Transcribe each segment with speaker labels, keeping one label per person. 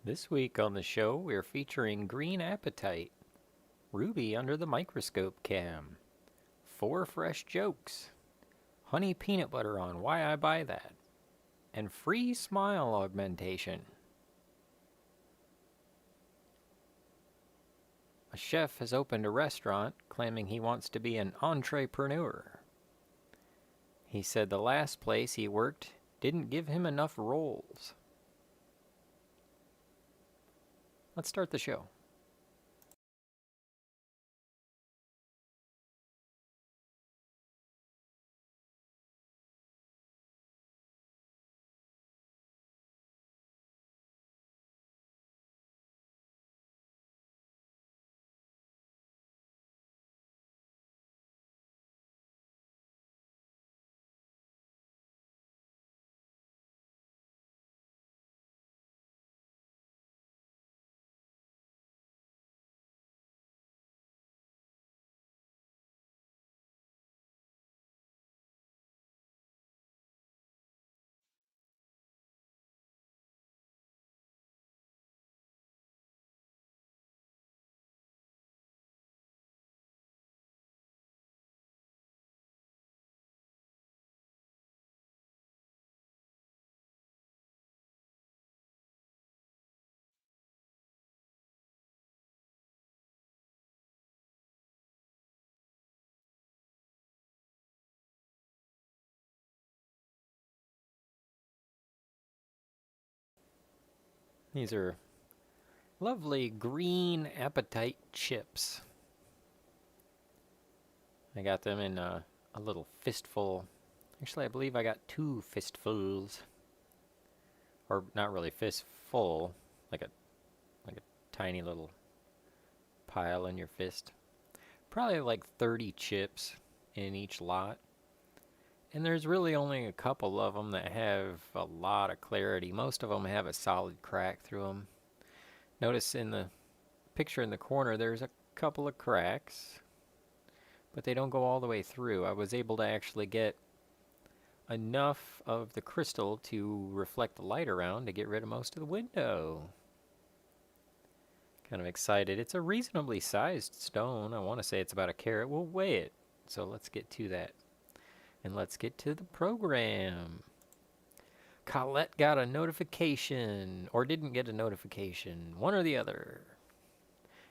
Speaker 1: This week on the show, we're featuring green apatite, Ruby under the microscope cam, 4 fresh jokes, honey peanut butter on why I buy that, and free smile augmentation. A chef has opened a restaurant claiming he wants to be an entrepreneur. He said the last place he worked didn't give him enough roles. Let's start the show. These are lovely green apatite chips. I got them in a little fistful. Actually, I believe I got 2 fistfuls, or not really fistful, like a tiny little pile in your fist. Probably like 30 chips in each lot. And there's really only a couple of them that have a lot of clarity. Most of them have a solid crack through them. Notice in the picture in the corner there's a couple of cracks, but they don't go all the way through. I was able to actually get enough of the crystal to reflect the light around to get rid of most of the window. Kind of excited. It's a reasonably sized stone. I want to say it's about a carat. We'll weigh it. So let's get to that. And let's get to the program. Colette got a notification, or didn't get a notification. One or the other.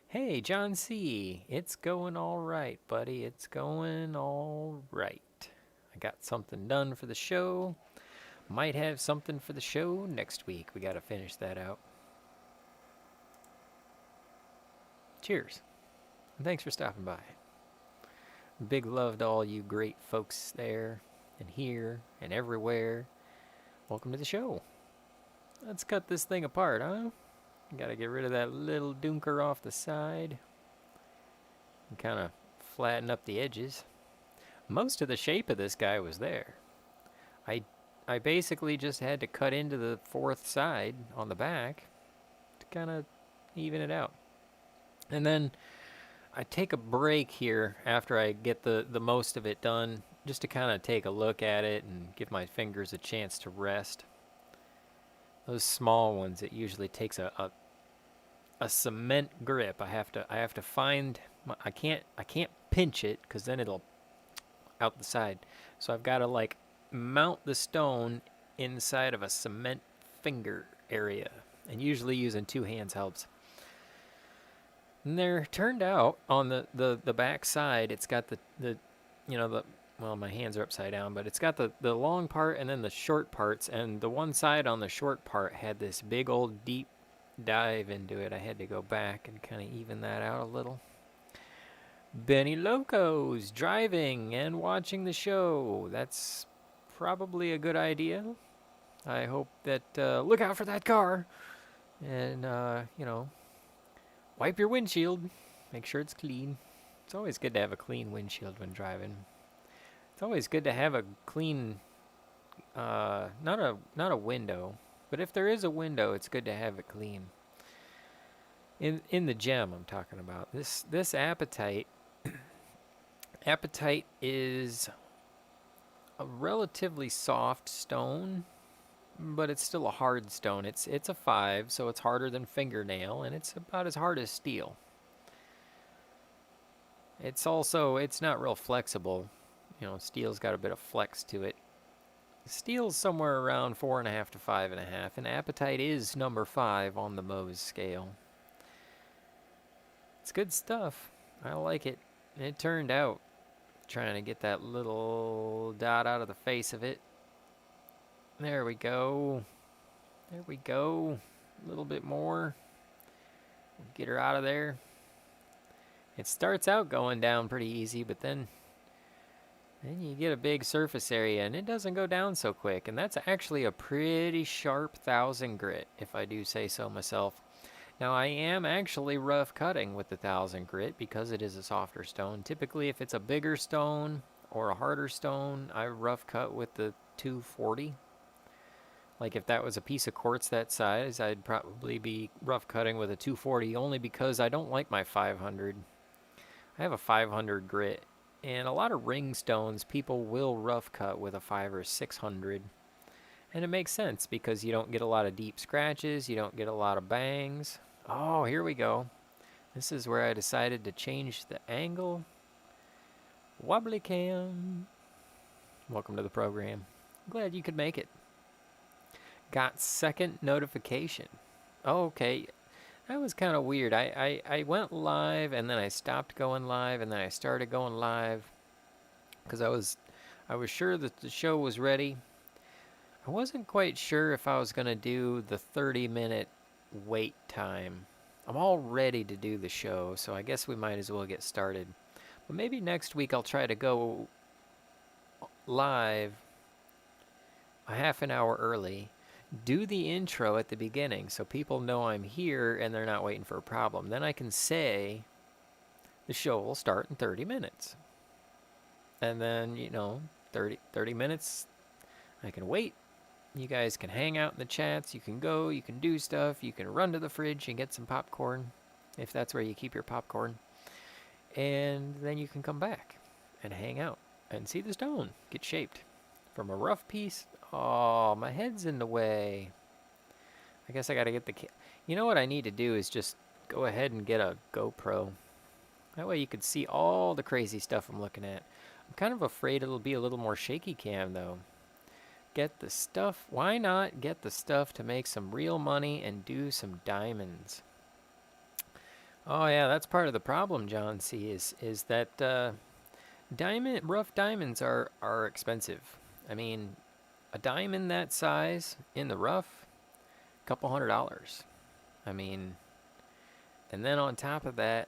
Speaker 1: Hey, John C. It's going all right, buddy. It's going all right. I got something done for the show. Might have something for the show next week. We got to finish that out. Cheers. And thanks for stopping by. Big love to all you great folks there and here and everywhere. Welcome to the show. Let's cut this thing apart, huh? Gotta get rid of that little dunker off the side and kind of flatten up the edges. Most of the shape of this guy was there. I basically just had to cut into the 4th side on the back to kind of even it out. And then I take a break here after I get the most of it done, just to kind of take a look at it and give my fingers a chance to rest. Those small ones, it usually takes a cement grip. I have to find. I can't pinch it because then it'll out the side. So I've got to like mount the stone inside of a cement finger area, and usually using 2 hands helps. And there turned out on the back side, it's got the well, my hands are upside down, but it's got the long part and then the short parts, and the one side on the short part had this big old deep dive into it. I had to go back and kind of even that out a little. Benny Loco's driving and watching the show. That's probably a good idea. I hope that, look out for that car. And, wipe your windshield. Make sure it's clean. It's always good to have a clean windshield when driving. It's always good to have a clean, not a window, but if there is a window, it's good to have it clean. In the gem I'm talking about. This apatite is a relatively soft stone. but it's still a hard stone. It's a 5, so it's harder than fingernail, and it's about as hard as steel. It's not real flexible. You know, steel's got a bit of flex to it. Steel's somewhere around 4.5 to 5.5, and apatite is number 5 on the Mohs scale. It's good stuff. I like it. It turned out. Trying to get that little dot out of the face of it. There we go. There we go. A little bit more. Get her out of there. It starts out going down pretty easy, but then you get a big surface area, and it doesn't go down so quick. And that's actually a pretty sharp 1000 grit, if I do say so myself. Now, I am actually rough cutting with the 1000 grit because it is a softer stone. Typically, if it's a bigger stone or a harder stone, I rough cut with the 240. Like if that was a piece of quartz that size, I'd probably be rough cutting with a 240 only because I don't like my 500. I have a 500 grit, and a lot of ring stones people will rough cut with a 5 or 600. And it makes sense because you don't get a lot of deep scratches, you don't get a lot of bangs. Oh, here we go. This is where I decided to change the angle. Wobbly cam. Welcome to the program. Glad you could make it. Got second notification. Oh, okay. That was kind of weird. I went live and then I stopped going live and then I started going live because I was sure that the show was ready. I wasn't quite sure if I was going to do the 30-minute wait time. I'm all ready to do the show, so I guess we might as well get started. But maybe next week I'll try to go live a half an hour early, do the intro at the beginning so people know I'm here and they're not waiting for a problem. Then I can say the show will start in 30 minutes. And then, 30 minutes, I can wait. You guys can hang out in the chats. You can go. You can do stuff. You can run to the fridge and get some popcorn, if that's where you keep your popcorn. And then you can come back and hang out and see the stone get shaped from a rough piece. Oh, my head's in the way. I guess I got to get the... You know what I need to do is just go ahead and get a GoPro. That way you could see all the crazy stuff I'm looking at. I'm kind of afraid it'll be a little more shaky cam, though. Get the stuff. Why not get the stuff to make some real money and do some diamonds? Oh yeah, that's part of the problem, John C. Is that rough diamonds are expensive. I mean, a diamond that size in the rough, couple $100. I mean, and then on top of that,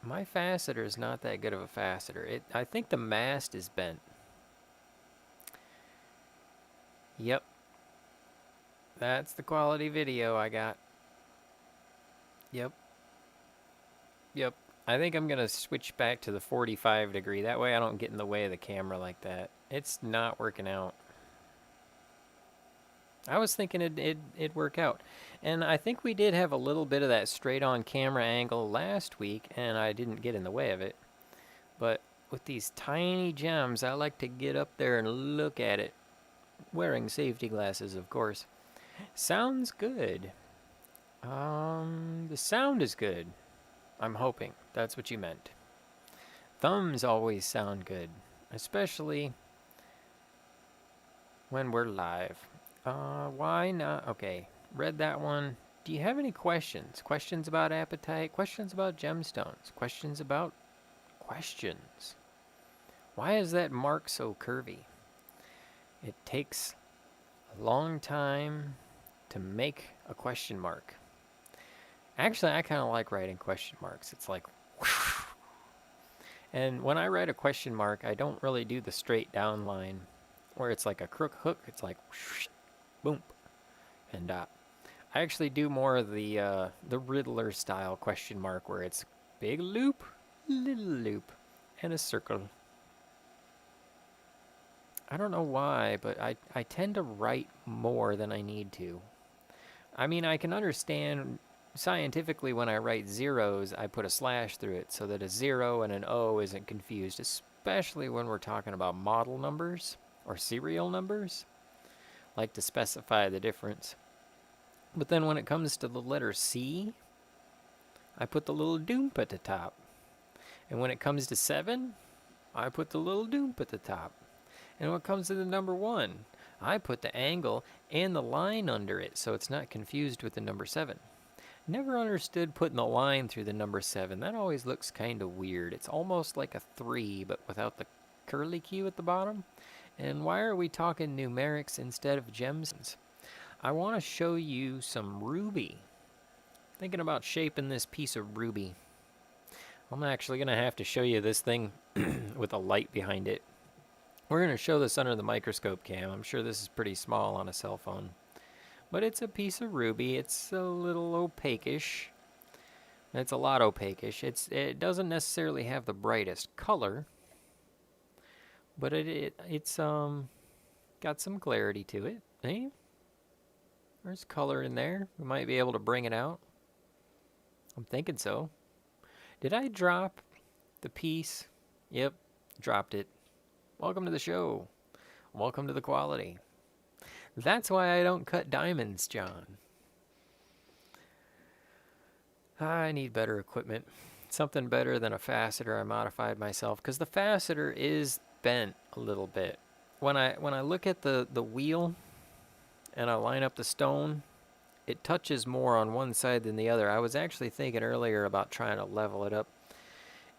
Speaker 1: my faceter is not that good of a faceter. I think the mast is bent. Yep. That's the quality video I got. Yep. I think I'm going to switch back to the 45 degree. That way I don't get in the way of the camera like that. It's not working out. I was thinking it'd work out. And I think we did have a little bit of that straight on camera angle last week, and I didn't get in the way of it. But with these tiny gems, I like to get up there and look at it. Wearing safety glasses, of course. Sounds good. The sound is good. I'm hoping that's what you meant. Thumbs always sound good, especially when we're live. Why not? Okay, read that one. Do you have any questions? Questions about apatite? Questions about gemstones? Questions about questions? Why is that mark so curvy? It takes a long time to make a question mark. Actually, I kind of like writing question marks. It's like, whoosh. And when I write a question mark, I don't really do the straight down line where it's like a crook hook. It's like, whoosh, boom, and I actually do more of the Riddler style question mark where it's big loop, little loop, and a circle. I don't know why, but I tend to write more than I need to. I mean, I can understand scientifically when I write zeros, I put a slash through it so that a 0 and an O isn't confused, especially when we're talking about model numbers or serial numbers. like to specify the difference. But then when it comes to the letter C, I put the little doomp at the top. And when it comes to 7, I put the little doomp at the top. And when it comes to the number 1, I put the angle and the line under it so it's not confused with the number 7. Never understood putting the line through the number 7. That always looks kind of weird. It's almost like a 3, but without the curly Q at the bottom. And why are we talking numerics instead of gemstones? I want to show you some ruby. Thinking about shaping this piece of ruby. I'm actually going to have to show you this thing with a light behind it. We're going to show this under the microscope cam. I'm sure this is pretty small on a cell phone. But it's a piece of ruby. It's a little opaque-ish. It's a lot opaque-ish. It doesn't necessarily have the brightest color, but it's got some clarity to it. Hey, there's color in there. We might be able to bring it out. I'm thinking so. Did I drop the piece? Yep, dropped it. Welcome to the show. Welcome to the quality. That's why I don't cut diamonds, John. I need better equipment. Something better than a faceter I modified myself, because the faceter is bent a little bit. When I look at the wheel and I line up the stone, it touches more on one side than the other. I was actually thinking earlier about trying to level it up.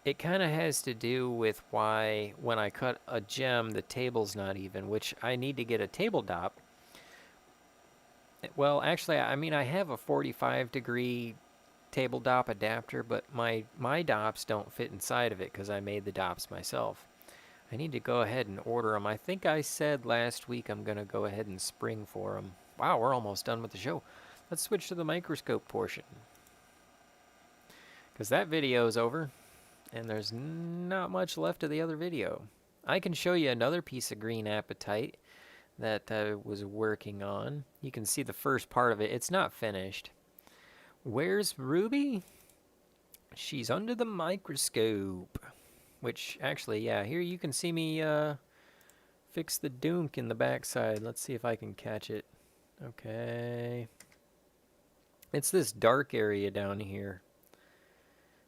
Speaker 1: It kind of has to do with why when I cut a gem, the table's not even, which I need to get a table dop. Well, actually, I mean, I have a 45-degree table dop adapter, but my dops don't fit inside of it because I made the dops myself. I need to go ahead and order them. I think I said last week I'm going to go ahead and spring for them. Wow, we're almost done with the show. Let's switch to the microscope portion, because that video is over, and there's not much left of the other video. I can show you another piece of green apatite that I was working on. You can see the first part of it. It's not finished. Where's Ruby? She's under the microscope. Which, actually, yeah, here you can see me fix the dunk in the backside. Let's see if I can catch it. Okay. It's this dark area down here.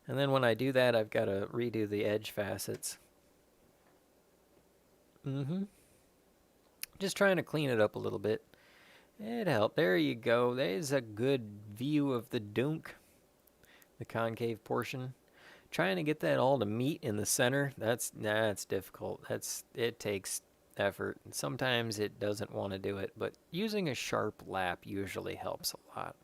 Speaker 1: And then when I do that, I've got to redo the edge facets. Just trying to clean it up a little bit. It helped. There you go. There's a good view of the dunk, the concave portion. Trying to get that all to meet in the center, that's difficult. It takes effort. Sometimes it doesn't want to do it, but using a sharp lap usually helps a lot.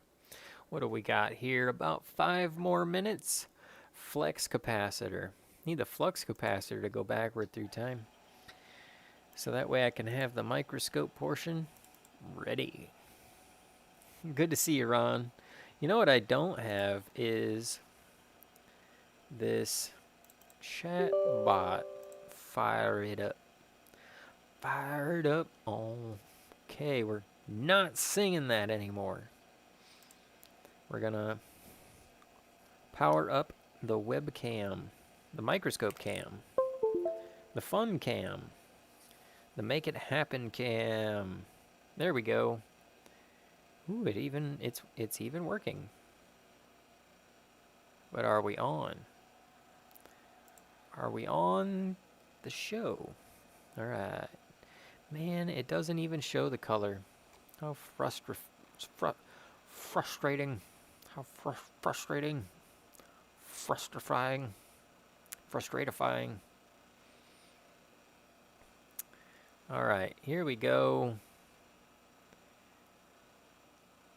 Speaker 1: What do we got here? About 5 more minutes. Flex capacitor. Need the flux capacitor to go backward through time, so that way I can have the microscope portion ready. Good to see you, Ron. You know what I don't have is this chat bot. Fire it up. Fire it up. Okay, we're not singing that anymore. We're gonna power up the webcam, the microscope cam, the fun cam, the make it happen cam. There we go. Ooh, it's even working. But are we on? Are we on the show? All right. Man, it doesn't even show the color. How frustrating. How frustrating. Frustrifying. Frustratifying. All right, here we go.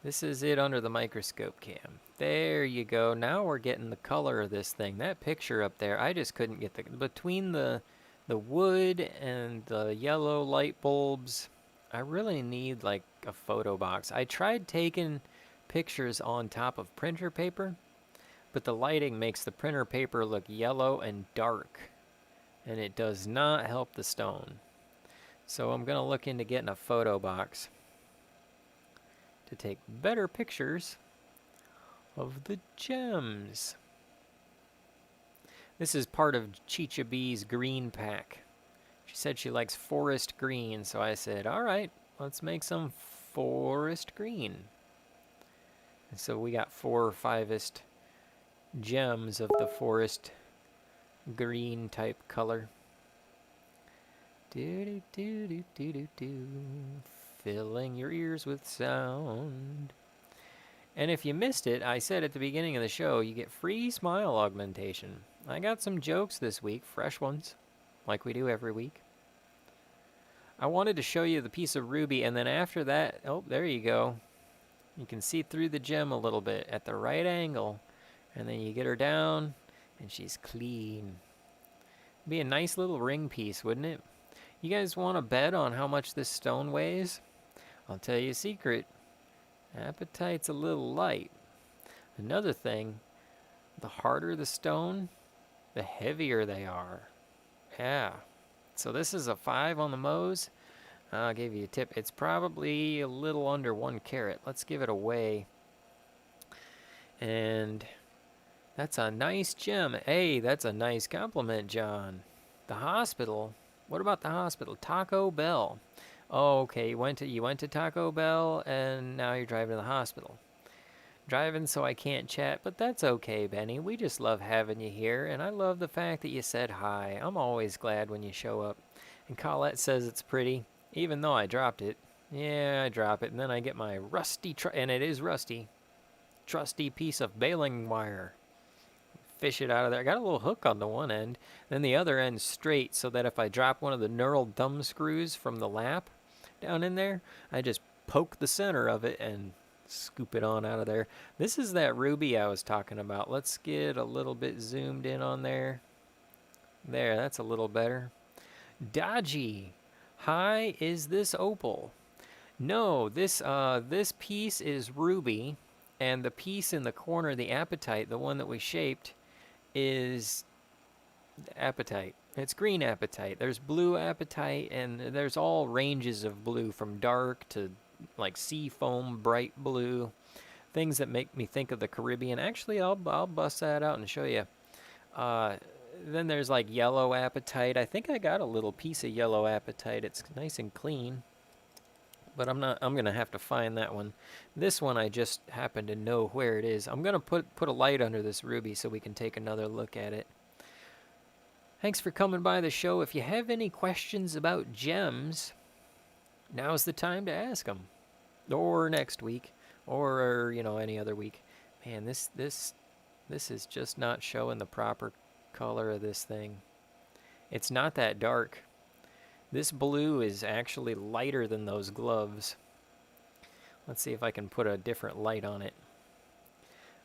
Speaker 1: This is it under the microscope cam. There you go. Now we're getting the color of this thing. That picture up there, I just couldn't get between the wood and the yellow light bulbs. I really need like a photo box. I tried taking pictures on top of printer paper, but the lighting makes the printer paper look yellow and dark, and it does not help the stone. So I'm going to look into getting a photo box to take better pictures of the gems. This is part of Chicha B's green pack. She said she likes forest green, so I said, all right, let's make some forest green. And so we got 4 or 5est gems of the forest green type color. Do do do do do do do, filling your ears with sound. And if you missed it, I said at the beginning of the show, you get free smile augmentation. I got some jokes this week, fresh ones, like we do every week. I wanted to show you the piece of ruby, and then after that, oh, there you go. You can see through the gem a little bit at the right angle, and then you get her down, and she's clean. Be a nice little ring piece, wouldn't it? You guys want to bet on how much this stone weighs? I'll tell you a secret. Apatite's a little light. Another thing, the harder the stone, the heavier they are. Yeah. So this is a 5 on the Mohs. I'll give you a tip. It's probably a little under 1 carat. Let's give it a weigh. And that's a nice gem. Hey, that's a nice compliment, John. The hospital. What about the hospital? Taco Bell. Oh, okay. You went to Taco Bell, and now you're driving to the hospital. Driving so I can't chat, but that's okay, Benny. We just love having you here, and I love the fact that you said hi. I'm always glad when you show up. And Colette says it's pretty, even though I dropped it. Yeah, I drop it, and then I get my rusty, and it is rusty, trusty piece of baling wire. Fish it out of there. I got a little hook on the one end, then the other end straight, so that if I drop one of the knurled thumb screws from the lap down in there, I just poke the center of it and scoop it on out of there. This is that ruby I was talking about. Let's get a little bit zoomed in on there. There, that's a little better. Dodgy. Hi, is this opal? No, this piece is ruby, and the piece in the corner, the apatite, the one that we shaped, is apatite. It's green apatite. There's blue apatite, and there's all ranges of blue, from dark to like sea foam, bright blue, things that make me think of the Caribbean. Actually, I'll bust that out and show you. Then there's like yellow apatite. I think I got a little piece of yellow apatite. It's nice and clean, but I'm gonna have to find that one. This one I just happen to know where it is. I'm gonna put a light under this ruby so we can take another look at it. Thanks for coming by the show. If you have any questions about gems, now's the time to ask them, or next week, or any other week. Man, this is just not showing the proper color of this thing. It's not that dark. This blue is actually lighter than those gloves. Let's see if I can put a different light on it.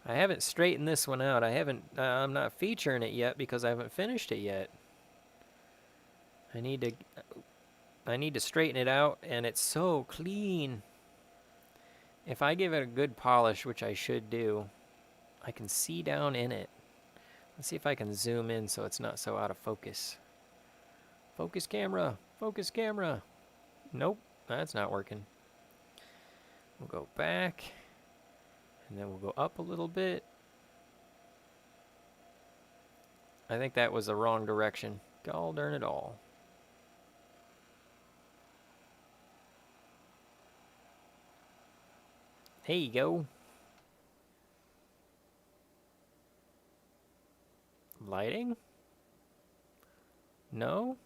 Speaker 1: I haven't straightened this one out. I'm not featuring it yet because I haven't finished it yet. I need to straighten it out, and it's so clean. If I give it a good polish, which I should do, I can see down in it. Let's see if I can zoom in so it's not so out of focus. Focus camera. Focus camera. Nope, that's not working. We'll go back, and then we'll go up a little bit. I think that was the wrong direction. Gall darn it all. There you go. Lighting? No?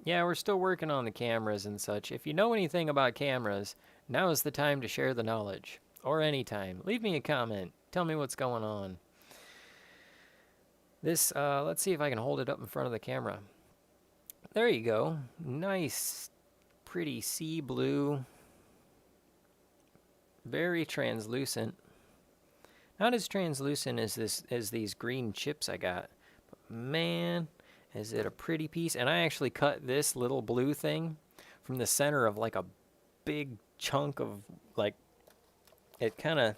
Speaker 1: Yeah, we're still working on the cameras and such. If you know anything about cameras, now is the time to share the knowledge. Or anytime. Leave me a comment. Tell me what's going on. This, let's see if I can hold it up in front of the camera. There you go. Nice, pretty sea blue. Very translucent. Not as translucent as these green chips I got. But man, is it a pretty piece. And I actually cut this little blue thing from the center of like a big chunk of like, it kind of,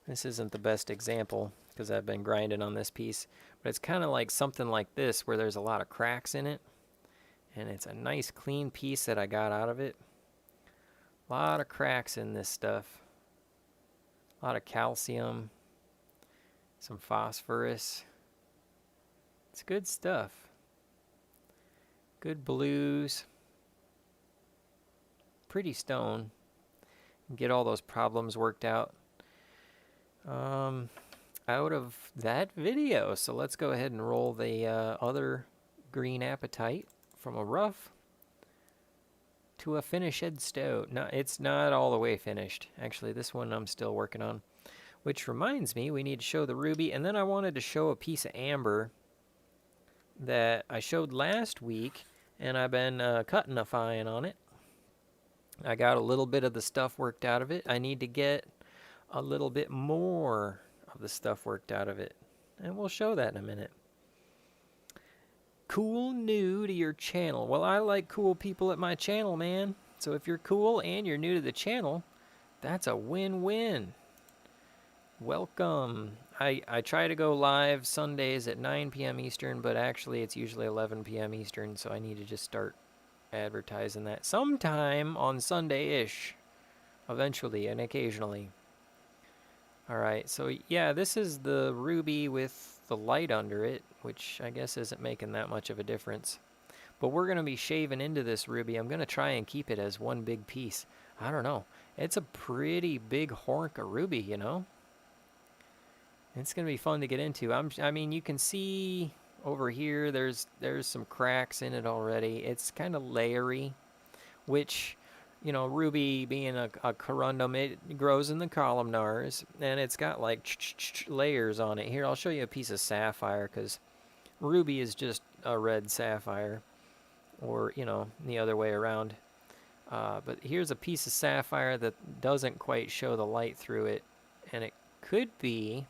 Speaker 1: this isn't the best example because I've been grinding on this piece, but it's kind of like something like this where there's a lot of cracks in it. And it's a nice clean piece that I got out of it. A lot of cracks in this stuff. A lot of calcium. Some phosphorus. It's good stuff. Good blues. Pretty stone. Get all those problems worked out. Out of that video. So let's go ahead and roll the other green apatite from a rough to a finished stone. No, it's not all the way finished. Actually, this one I'm still working on. Which reminds me, we need to show the ruby. And then I wanted to show a piece of amber that I showed last week. And I've been cuttingifying on it. I got a little bit of the stuff worked out of it. I need to get a little bit more of the stuff worked out of it. And we'll show that in a minute. Cool new to your channel. Well, I like cool people at my channel, man. So if you're cool and you're new to the channel, that's a win-win. Welcome. I try to go live Sundays at 9 p.m. Eastern, but actually it's usually 11 p.m. Eastern, so I need to just start advertising that sometime on Sunday-ish. Eventually and occasionally. Alright, so yeah, this is the ruby with the light under it, which I guess isn't making that much of a difference. But we're going to be shaving into this ruby. I'm going to try and keep it as one big piece. I don't know. It's a pretty big hork of ruby, you know? It's going to be fun to get into. I mean, you can see over here, there's some cracks in it already. It's kind of layery, which, you know, ruby being a corundum, it grows in the columnars, and it's got like layers on it. Here, I'll show you a piece of sapphire, because ruby is just a red sapphire, or, you know, the other way around. But here's a piece of sapphire that doesn't quite show the light through it, and it could be...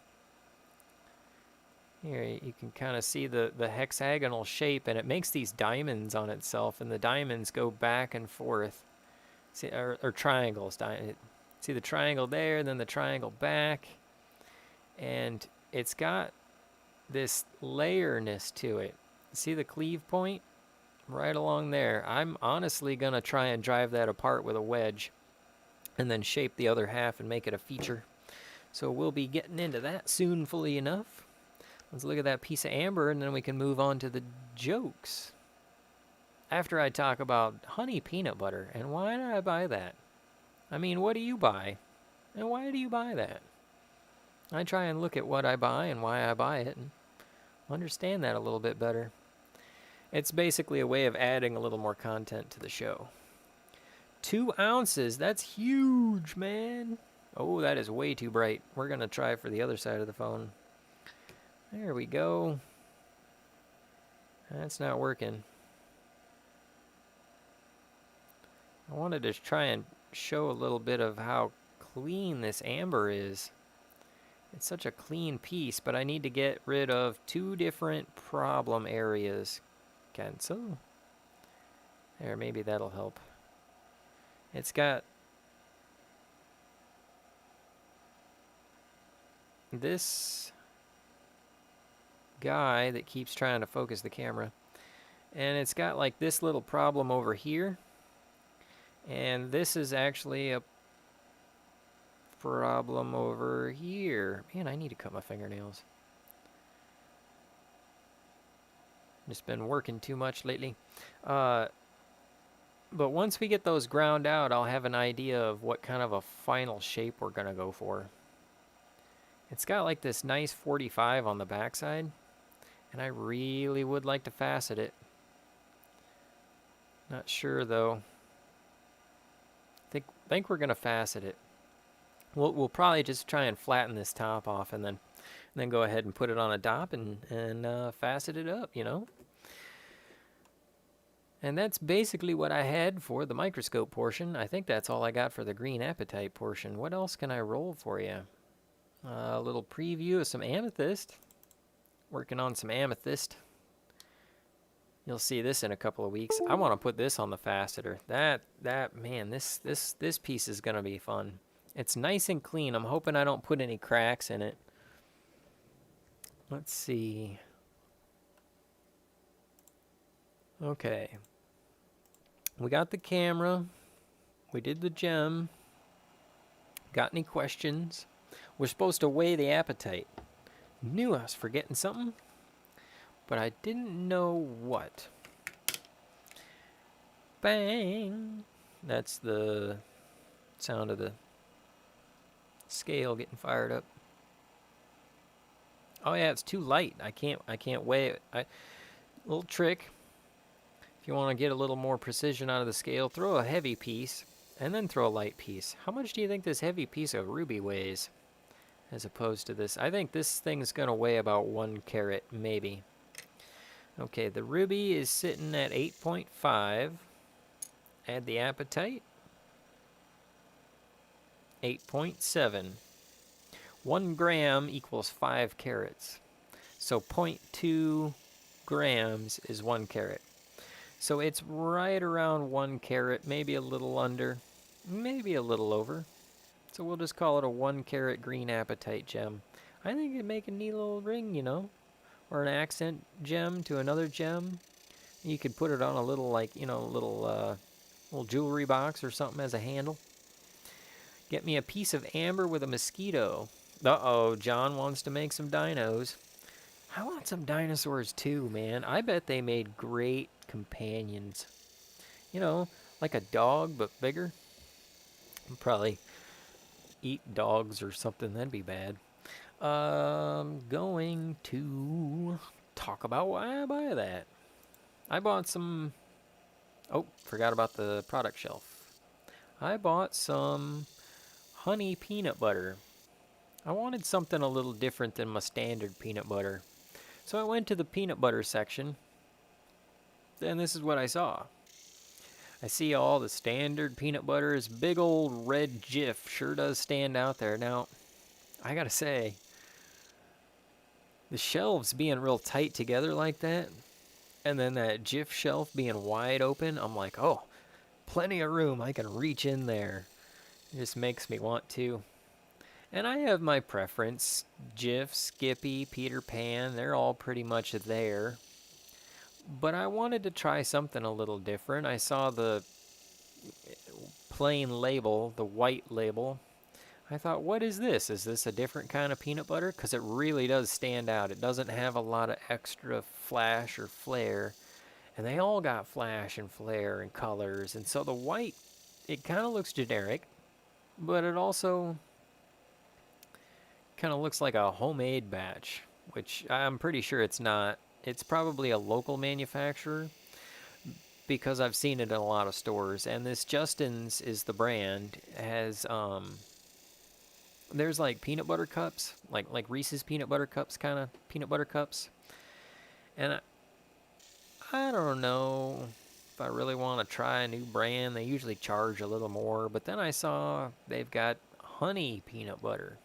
Speaker 1: Here, you can kind of see the hexagonal shape, and it makes these diamonds on itself, and the diamonds go back and forth. See, or triangles. See the triangle there, and then the triangle back. And it's got this layerness to it. See the cleave point? Right along there. I'm honestly going to try and drive that apart with a wedge, and then shape the other half and make it a feature. So we'll be getting into that soon, fully enough. Let's look at that piece of amber, and then we can move on to the jokes. After I talk about honey peanut butter, and why did I buy that? I mean, what do you buy? And why do you buy that? I try and look at what I buy and why I buy it, and understand that a little bit better. It's basically a way of adding a little more content to the show. 2 ounces, that's huge, man. Oh, that is way too bright. We're going to try for the other side of the phone. There we go. That's not working. I wanted to try and show a little bit of how clean this amber is. It's such a clean piece, but I need to get rid of 2 different problem areas. Cancel. There, maybe that'll help. It's got this guy that keeps trying to focus the camera, and it's got like this little problem over here, and this is actually a problem over here. Man, I need to cut my fingernails. Just been working too much lately. But once we get those ground out, I'll have an idea of what kind of a final shape we're gonna go for. It's got like this nice 45 on the backside, and I really would like to facet it. Not sure though. Think we're gonna facet it. We'll probably just try and flatten this top off, and then go ahead and put it on a dop and facet it up, you know. And that's basically what I had for the microscope portion. I think that's all I got for the green apatite portion. What else can I roll for you? A little preview of some amethyst. Working on some amethyst. You'll see this in a couple of weeks. I want to put this on the faceter. Man, this piece is gonna be fun. It's nice and clean. I'm hoping I don't put any cracks in it. Let's see. Okay. We got the camera. We did the gem. Got any questions? We're supposed to weigh the apatite. Knew I was forgetting something, but I didn't know what. Bang! That's the sound of the scale getting fired up. Oh yeah, it's too light. I can't weigh it. Little trick. If you want to get a little more precision out of the scale, throw a heavy piece and then throw a light piece. How much do you think this heavy piece of ruby weighs as opposed to this? I think this thing's going to weigh about 1 carat, maybe. Okay, the ruby is sitting at 8.5. Add the apatite. 8.7. 1 gram equals 5 carats. So 0.2 grams is 1 carat. So it's right around 1 carat, maybe a little under, maybe a little over. So we'll just call it a 1 carat green apatite gem. I think it'd make a neat little ring, you know, or an accent gem to another gem. You could put it on a little, like, you know, little jewelry box or something as a handle. Get me a piece of amber with a mosquito. Uh-oh, John wants to make some dinos. I want some dinosaurs too, man. I bet they made great companions. You know, like a dog, but bigger. I'd probably eat dogs or something. That'd be bad. Going to talk about why I buy that. I bought some... Oh, forgot about the product shelf. I bought some honey peanut butter. I wanted something a little different than my standard peanut butter. So I went to the peanut butter section, and this is what I saw. I see all the standard peanut butters. Big old red Jif sure does stand out there. Now, I gotta say, the shelves being real tight together like that, and then that Jif shelf being wide open, I'm like, oh, plenty of room. I can reach in there. It just makes me want to. And I have my preference. Jif, Skippy, Peter Pan, they're all pretty much there. But I wanted to try something a little different. I saw the plain label, the white label. I thought, what is this? Is this a different kind of peanut butter? Because it really does stand out. It doesn't have a lot of extra flash or flare. And they all got flash and flare and colors. And so the white, it kind of looks generic. But it also kind of looks like a homemade batch, which I'm pretty sure it's not. It's probably a local manufacturer because I've seen it in a lot of stores. And this Justin's is the brand. It has there's like peanut butter cups, like Reese's peanut butter cups, kind of peanut butter cups. And I don't know if I really want to try a new brand. They usually charge a little more, but then I saw they've got honey peanut butter.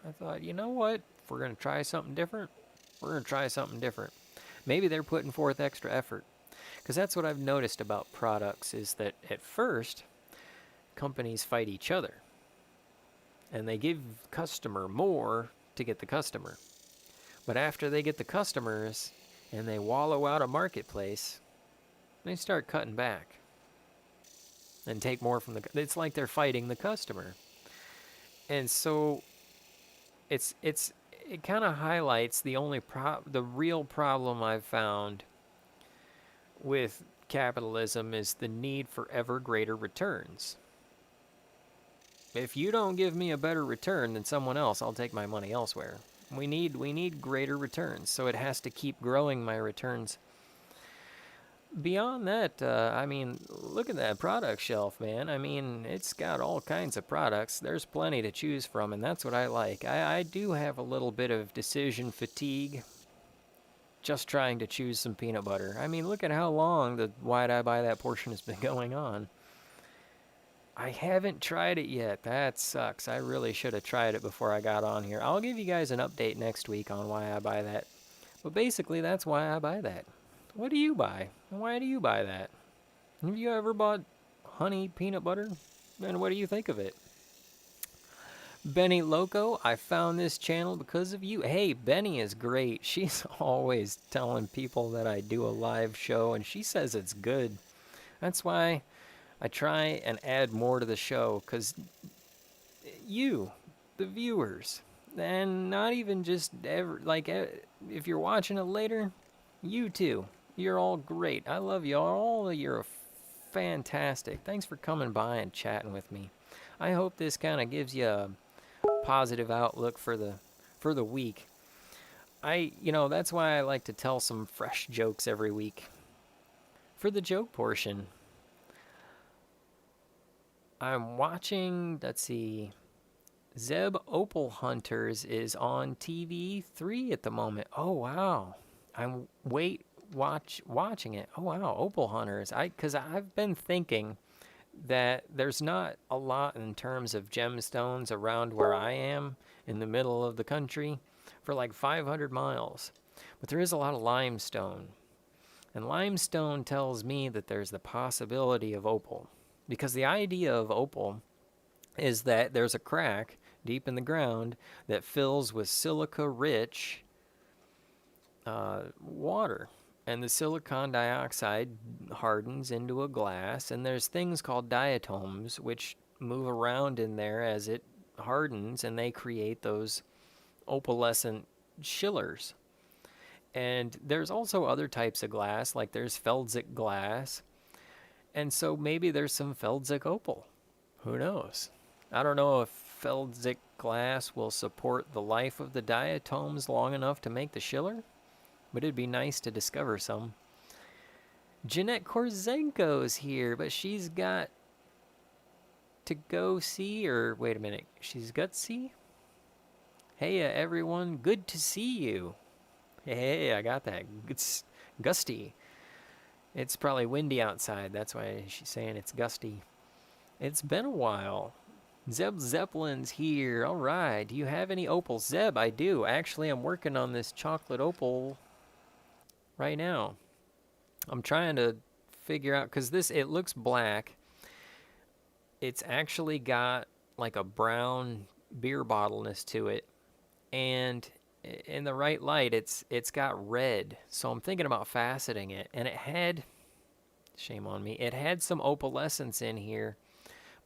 Speaker 1: I thought, you know what? If we're going to try something different, we're going to try something different. Maybe they're putting forth extra effort. Because that's what I've noticed about products is that at first, companies fight each other. And they give customer more to get the customer. But after they get the customers and they wallow out a marketplace, they start cutting back. And take more from the... It's like they're fighting the customer. And so... It kind of highlights the real problem I've found with capitalism is the need for ever greater returns. If you don't give me a better return than someone else, I'll take my money elsewhere. We need greater returns, so it has to keep growing my returns. Beyond that, I mean, look at that product shelf, man. I mean, it's got all kinds of products. There's plenty to choose from, and that's what I like. I do have a little bit of decision fatigue just trying to choose some peanut butter. I mean, look at how long the Why'd I Buy That portion has been going on. I haven't tried it yet. That sucks. I really should have tried it before I got on here. I'll give you guys an update next week on why I buy that. But basically, that's why I buy that. What do you buy? Why do you buy that? Have you ever bought honey peanut butter? And what do you think of it? Benny Loco, I found this channel because of you. Hey, Benny is great. She's always telling people that I do a live show, and she says it's good. That's why I try and add more to the show, because you, the viewers, and not even just if you're watching it later, you too. You're all great. I love you all. You're fantastic. Thanks for coming by and chatting with me. I hope this kind of gives you a positive outlook for the week. That's why I like to tell some fresh jokes every week. For the joke portion, I'm watching, let's see, Zeb Opal Hunters is on TV3 at the moment. Oh wow. I'm watching it. Oh wow, Opal Hunters. Cuz I've been thinking that there's not a lot in terms of gemstones around where I am in the middle of the country for like 500 miles. But there is a lot of limestone. And limestone tells me that there's the possibility of opal. Because the idea of opal is that there's a crack deep in the ground that fills with silica-rich water. And the silicon dioxide hardens into a glass, and there's things called diatoms which move around in there as it hardens, and they create those opalescent shillers. And there's also other types of glass, like there's Feldzik glass, and so maybe there's some Feldzik opal. Who knows? I don't know if Feldzik glass will support the life of the diatoms long enough to make the shiller, but it'd be nice to discover some. Jeanette Korzenko's here, but she's got to go see, or wait a minute, she's got to see? Hey everyone, good to see you. Hey, I got that. It's gusty. It's probably windy outside, that's why she's saying it's gusty. It's been a while. Zeb Zeppelin's here. All right. Do you have any opals? Zeb, I do. Actually, I'm working on this chocolate opal right now. I'm trying to figure out, because it looks black. It's actually got like a brown beer bottleness to it. And in the right light, it's got red. So I'm thinking about faceting it. And it had, shame on me, it had some opalescence in here,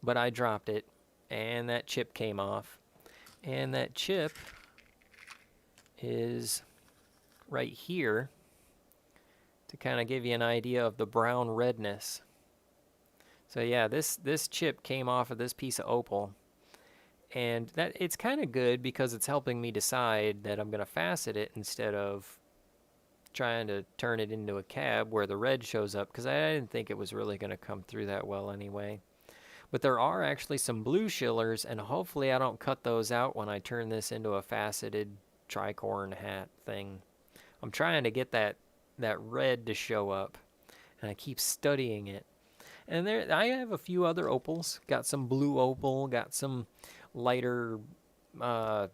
Speaker 1: but I dropped it. And that chip came off. And that chip is right here to kind of give you an idea of the brown redness. So yeah, this chip came off of this piece of opal. And that it's kind of good because it's helping me decide that I'm going to facet it instead of trying to turn it into a cab where the red shows up, because I didn't think it was really going to come through that well anyway. But there are actually some blue shillers, and hopefully I don't cut those out when I turn this into a faceted tricorn hat thing. I'm trying to get that red to show up, and I keep studying it. And there, I have a few other opals. Got some blue opal, got some lighter kind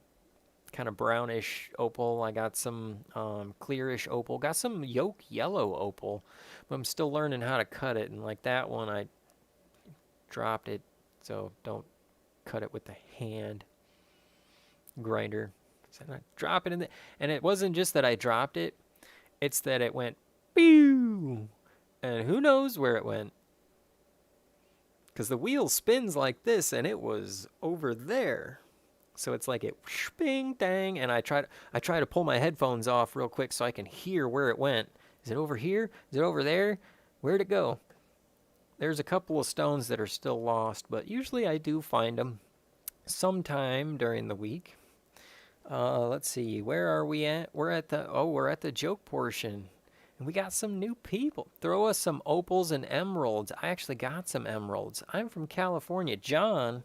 Speaker 1: of brownish opal. I got some clearish opal. Got some yolk yellow opal, but I'm still learning how to cut it. And like that one, I dropped it, so don't cut it with the hand grinder. So I drop it in and it wasn't just that I dropped it, it's that it went pew, and who knows where it went, because the wheel spins like this and it was over there. So it's like it bing dang, and I try to pull my headphones off real quick so I can hear where it went. Is it over here? Is it over there? Where'd it go? There's a couple of stones that are still lost, but usually I do find them sometime during the week. Let's see, where are we at? We're at the joke portion. And we got some new people. Throw us some opals and emeralds. I actually got some emeralds. I'm from California. John,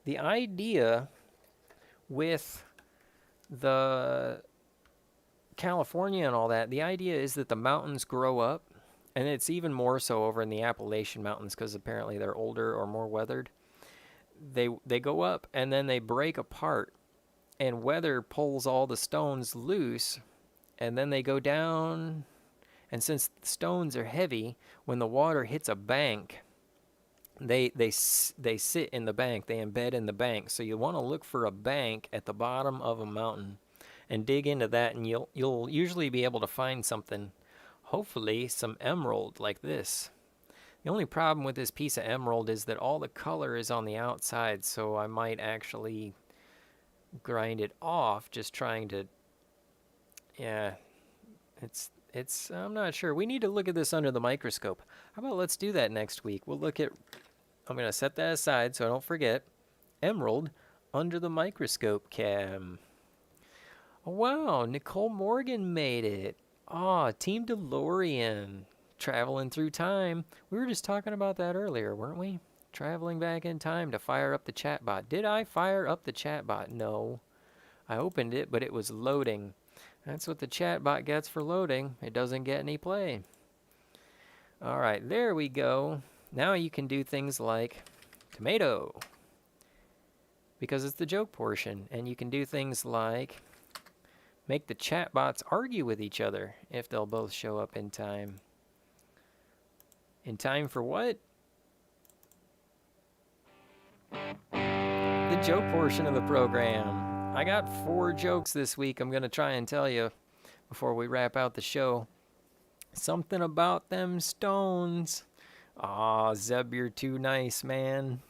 Speaker 1: the idea with the California and all that, the idea is that the mountains grow up. And it's even more so over in the Appalachian Mountains because apparently they're older or more weathered. They go up and then they break apart. And weather pulls all the stones loose. And then they go down. And since the stones are heavy, when the water hits a bank, they sit in the bank. They embed in the bank. So you want to look for a bank at the bottom of a mountain and dig into that. And you'll usually be able to find something. Hopefully some emerald like this. The only problem with this piece of emerald is that all the color is on the outside, so I might actually grind it off just trying to, yeah, I'm not sure. We need to look at this under the microscope. How about let's do that next week? We'll look at, I'm going to set that aside so I don't forget. Emerald under the microscope cam. Oh, wow, Nicole Morgan made it. Ah, Team DeLorean. Traveling through time. We were just talking about that earlier, weren't we? Traveling back in time to fire up the chatbot. Did I fire up the chatbot? No. I opened it, but it was loading. That's what the chatbot gets for loading. It doesn't get any play. All right, there we go. Now you can do things like tomato, because it's the joke portion. And you can do things like make the chatbots argue with each other if they'll both show up in time. In time for what? The joke portion of the program. I got 4 jokes this week I'm going to try and tell you before we wrap out the show. Something about them stones. Aw, Zeb, you're too nice, man.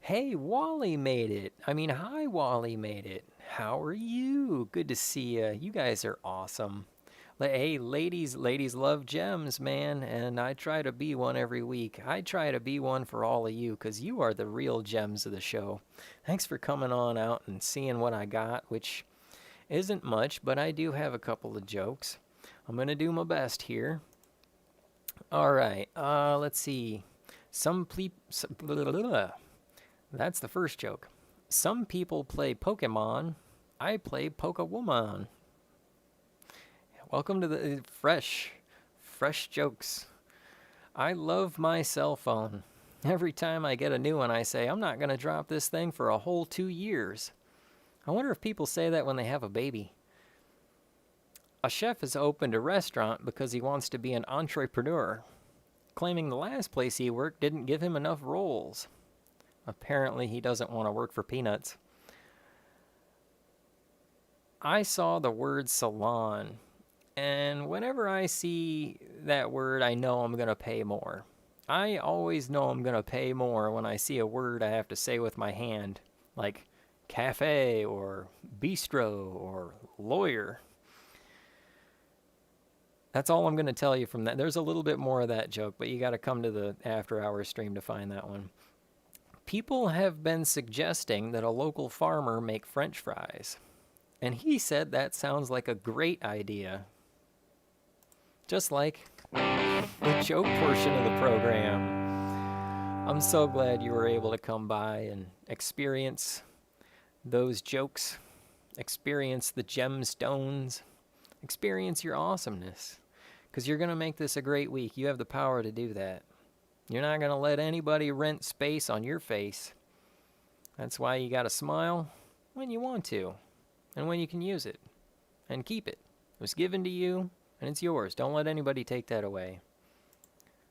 Speaker 1: Hey, Wally made it. Hi, Wally made it. How are you? Good to see you. You guys are awesome. Hey, ladies love gems, man, and I try to be one every week. I try to be one for all of you, because you are the real gems of the show. Thanks for coming on out and seeing what I got, which isn't much, but I do have a couple of jokes. I'm going to do my best here. All right, let's see. That's the first joke. Some people play Pokemon. I play Pokewoman. Welcome to the fresh jokes. I love my cell phone. Every time I get a new one, I say, I'm not going to drop this thing for a whole 2 years. I wonder if people say that when they have a baby. A chef has opened a restaurant because he wants to be an entrepreneur, claiming the last place he worked didn't give him enough roles. Apparently, he doesn't want to work for peanuts. I saw the word salon. And whenever I see that word, I know I'm going to pay more. I always know I'm going to pay more when I see a word I have to say with my hand, like cafe or bistro or lawyer. That's all I'm going to tell you from that. There's a little bit more of that joke, but you got to come to the after hours stream to find that one. People have been suggesting that a local farmer make French fries. And he said that sounds like a great idea. Just like the joke portion of the program. I'm so glad you were able to come by and experience those jokes, experience the gemstones, experience your awesomeness. Because you're going to make this a great week. You have the power to do that. You're not going to let anybody rent space on your face. That's why you got to smile when you want to and when you can use it and keep it. It was given to you. And it's yours. Don't let anybody take that away.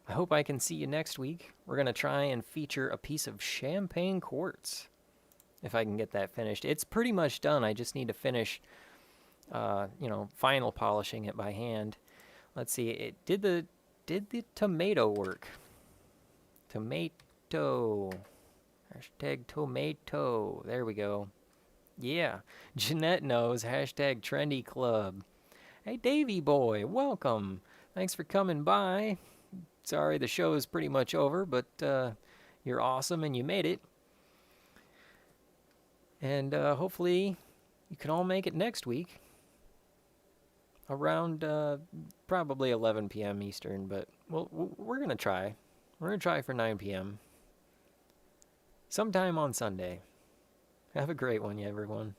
Speaker 1: I hope I can see you next week. We're going to try and feature a piece of champagne quartz. If I can get that finished. It's pretty much done. I just need to finish, final polishing it by hand. Let's see. It did the tomato work. Tomato. Hashtag tomato. There we go. Yeah. Jeanette knows. Hashtag trendy club. Hey, Davey boy, welcome. Thanks for coming by. Sorry the show is pretty much over, but you're awesome and you made it. And hopefully you can all make it next week around probably 11 p.m. Eastern, but we're going to try. We're going to try for 9 p.m. sometime on Sunday. Have a great one, everyone.